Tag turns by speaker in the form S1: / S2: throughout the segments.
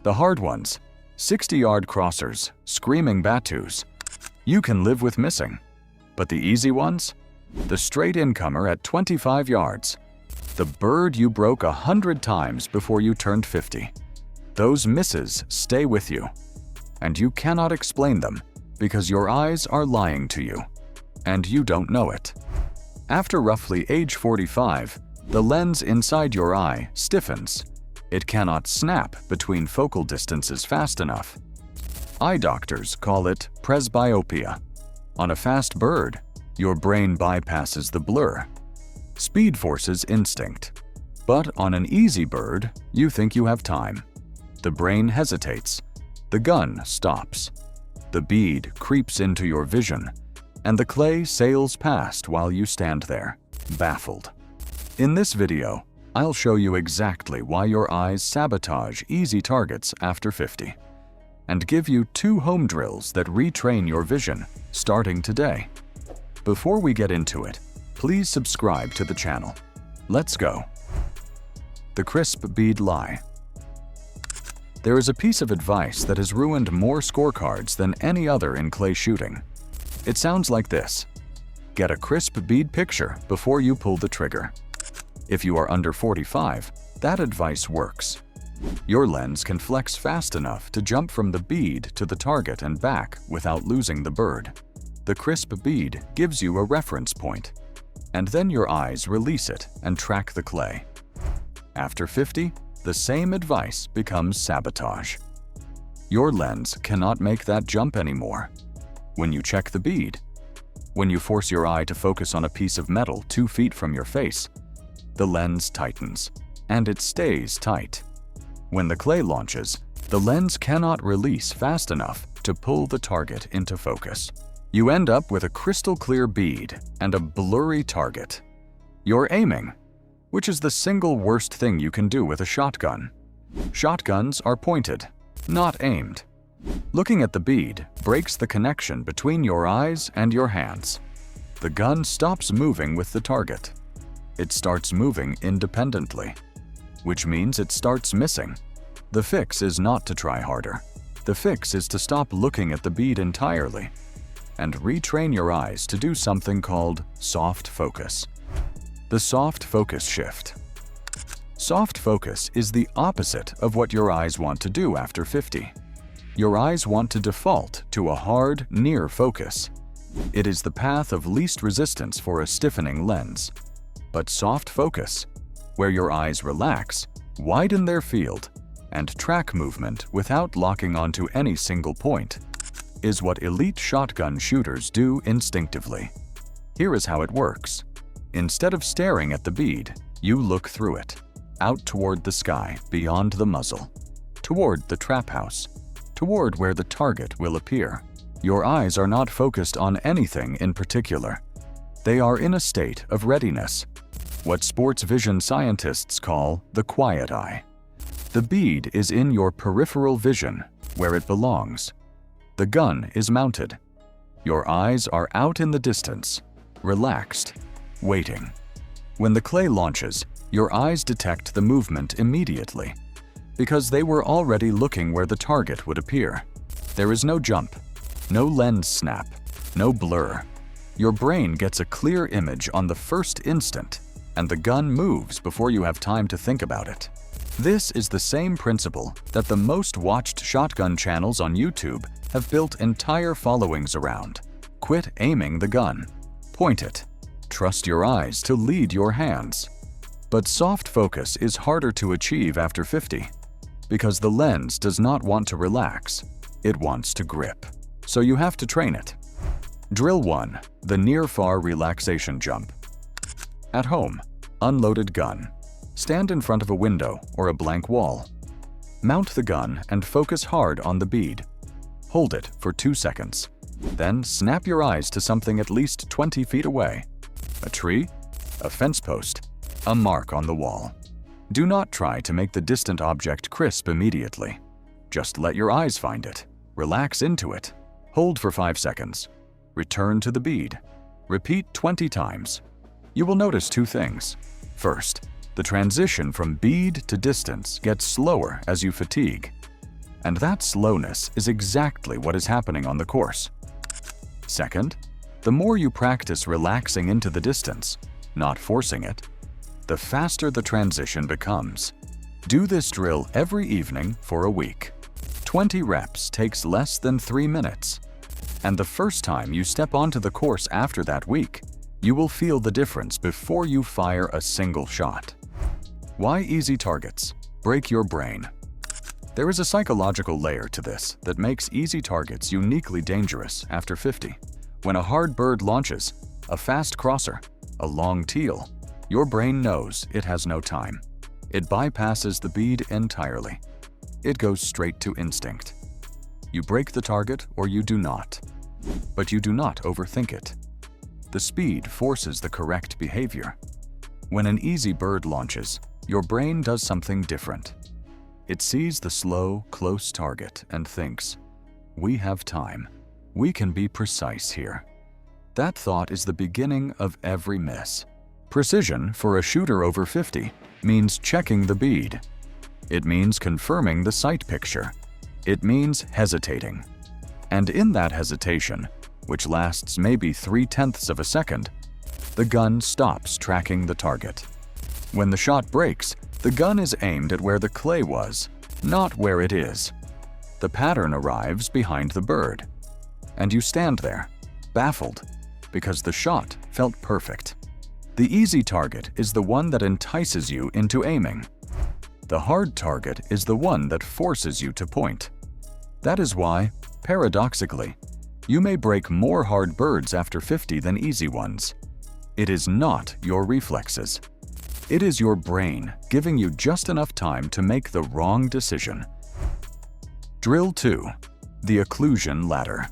S1: The hard ones, 60-yard crossers, screaming batus, you can live with missing. But the easy ones? The straight incomer at 25 yards. The bird you broke 100 times before you turned 50. Those misses stay with you. And you cannot explain them because your eyes are lying to you. And you don't know it. After roughly age 45, the lens inside your eye stiffens. It cannot snap between focal distances fast enough. Eye doctors call it presbyopia. On a fast bird, your brain bypasses the blur. Speed forces instinct. But on an easy bird, you think you have time. The brain hesitates. The gun stops. The bead creeps into your vision, and the clay sails past while you stand there, baffled. In this video, I'll show you exactly why your eyes sabotage easy targets after 50, and give you 2 home drills that retrain your vision starting today. Before we get into it, please subscribe to the channel. Let's go. The crisp bead lie. There is a piece of advice that has ruined more scorecards than any other in clay shooting. It sounds like this: get a crisp bead picture before you pull the trigger. If you are under 45, that advice works. Your lens can flex fast enough to jump from the bead to the target and back without losing the bird. The crisp bead gives you a reference point, and then your eyes release it and track the clay. After 50, the same advice becomes sabotage. Your lens cannot make that jump anymore. When you check the bead, when you force your eye to focus on a piece of metal 2 feet from your face, the lens tightens, and it stays tight. When the clay launches, the lens cannot release fast enough to pull the target into focus. You end up with a crystal clear bead and a blurry target. You're aiming, which is the single worst thing you can do with a shotgun. Shotguns are pointed, not aimed. Looking at the bead breaks the connection between your eyes and your hands. The gun stops moving with the target. It starts moving independently, which means it starts missing. The fix is not to try harder. The fix is to stop looking at the bead entirely and retrain your eyes to do something called soft focus. The soft focus shift. Soft focus is the opposite of what your eyes want to do after 50. Your eyes want to default to a hard, near focus. It is the path of least resistance for a stiffening lens. But soft focus, where your eyes relax, widen their field, and track movement without locking onto any single point, is what elite shotgun shooters do instinctively. Here is how it works. Instead of staring at the bead, you look through it, out toward the sky beyond the muzzle, toward the trap house, toward where the target will appear. Your eyes are not focused on anything in particular. They are in a state of readiness, what sports vision scientists call the quiet eye. The bead is in your peripheral vision, where it belongs. The gun is mounted. Your eyes are out in the distance, relaxed, waiting. When the clay launches, your eyes detect the movement immediately, because they were already looking where the target would appear. There is no jump, no lens snap, no blur. Your brain gets a clear image on the first instant, and the gun moves before you have time to think about it. This is the same principle that the most watched shotgun channels on YouTube have built entire followings around. Quit aiming the gun. Point it. Trust your eyes to lead your hands. But soft focus is harder to achieve after 50, because the lens does not want to relax. It wants to grip. So you have to train it. Drill 1. The near-far relaxation jump. At home, unloaded gun. Stand in front of a window or a blank wall. Mount the gun and focus hard on the bead. Hold it for 2 seconds. Then snap your eyes to something at least 20 feet away. A tree, a fence post, a mark on the wall. Do not try to make the distant object crisp immediately. Just let your eyes find it. Relax into it. Hold for 5 seconds. Return to the bead. Repeat 20 times. You will notice 2 things. First, the transition from bead to distance gets slower as you fatigue. And that slowness is exactly what is happening on the course. Second, the more you practice relaxing into the distance, not forcing it, the faster the transition becomes. Do this drill every evening for a week. 20 reps takes less than 3 minutes. And the first time you step onto the course after that week, you will feel the difference before you fire a single shot. Why easy targets? Break your brain. There is a psychological layer to this that makes easy targets uniquely dangerous after 50. When a hard bird launches, a fast crosser, a long teal, your brain knows it has no time. It bypasses the bead entirely. It goes straight to instinct. You break the target or you do not. But you do not overthink it. The speed forces the correct behavior. When an easy bird launches, your brain does something different. It sees the slow, close target and thinks, "We have time. We can be precise here." That thought is the beginning of every miss. Precision for a shooter over 50 means checking the bead. It means confirming the sight picture. It means hesitating. And in that hesitation, which lasts maybe 0.3 of a second, the gun stops tracking the target. When the shot breaks, the gun is aimed at where the clay was, not where it is. The pattern arrives behind the bird. And you stand there, baffled, because the shot felt perfect. The easy target is the one that entices you into aiming. The hard target is the one that forces you to point. That is why, paradoxically, you may break more hard birds after 50 than easy ones. It is not your reflexes. It is your brain giving you just enough time to make the wrong decision. Drill 2. The Occlusion Ladder.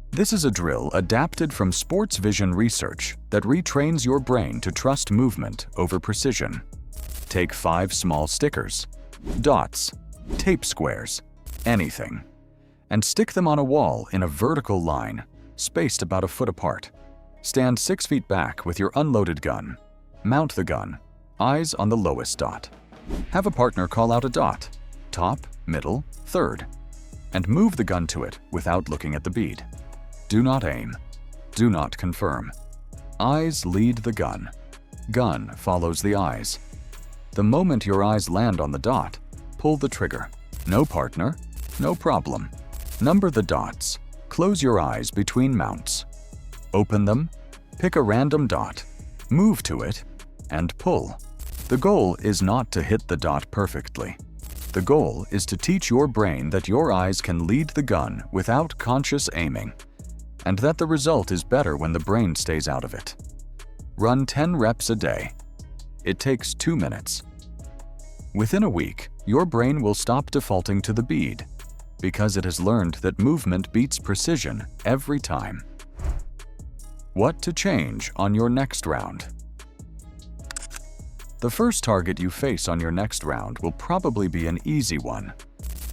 S1: This is a drill adapted from sports vision research that retrains your brain to trust movement over precision. Take 5 small stickers, dots, tape squares, anything, and stick them on a wall in a vertical line, spaced about a foot apart. Stand 6 feet back with your unloaded gun. Mount the gun, eyes on the lowest dot. Have a partner call out a dot, top, middle, third, and move the gun to it without looking at the bead. Do not aim. Do not confirm. Eyes lead the gun. Gun follows the eyes. The moment your eyes land on the dot, pull the trigger. No partner, no problem. Number the dots. Close your eyes between mounts. Open them, pick a random dot, move to it, and pull. The goal is not to hit the dot perfectly. The goal is to teach your brain that your eyes can lead the gun without conscious aiming, and that the result is better when the brain stays out of it. Run 10 reps a day. It takes 2 minutes. Within a week, your brain will stop defaulting to the bead because it has learned that movement beats precision every time. What to change on your next round? The first target you face on your next round will probably be an easy one,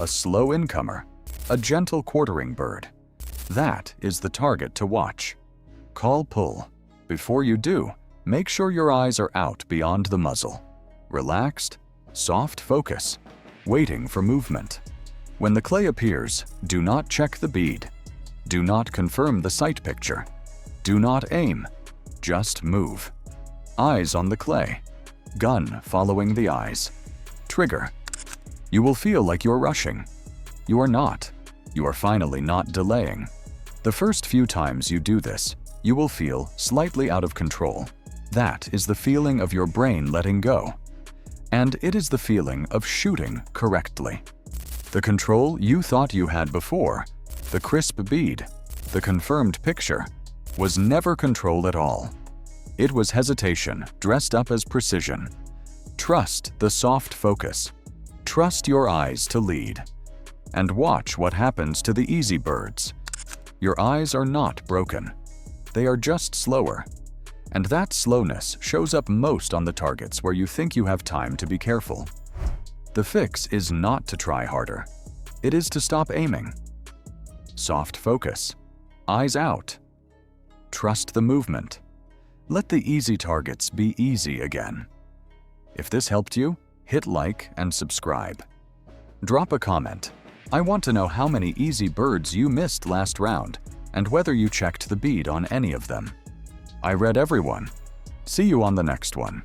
S1: a slow incomer, a gentle quartering bird. That is the target to watch. Call pull. Before you do, make sure your eyes are out beyond the muzzle. Relaxed, soft focus, waiting for movement. When the clay appears, do not check the bead. Do not confirm the sight picture. Do not aim. Just move. Eyes on the clay. Gun following the eyes. Trigger. You will feel like you're rushing. You are not. You are finally not delaying. The first few times you do this, you will feel slightly out of control. That is the feeling of your brain letting go. And it is the feeling of shooting correctly. The control you thought you had before, the crisp bead, the confirmed picture, was never control at all. It was hesitation dressed up as precision. Trust the soft focus. Trust your eyes to lead. And watch what happens to the easy birds. Your eyes are not broken. They are just slower. And that slowness shows up most on the targets where you think you have time to be careful. The fix is not to try harder. It is to stop aiming. Soft focus. Eyes out. Trust the movement. Let the easy targets be easy again. If this helped you, hit like and subscribe. Drop a comment. I want to know how many easy birds you missed last round and whether you checked the bead on any of them. I read everyone. See you on the next one.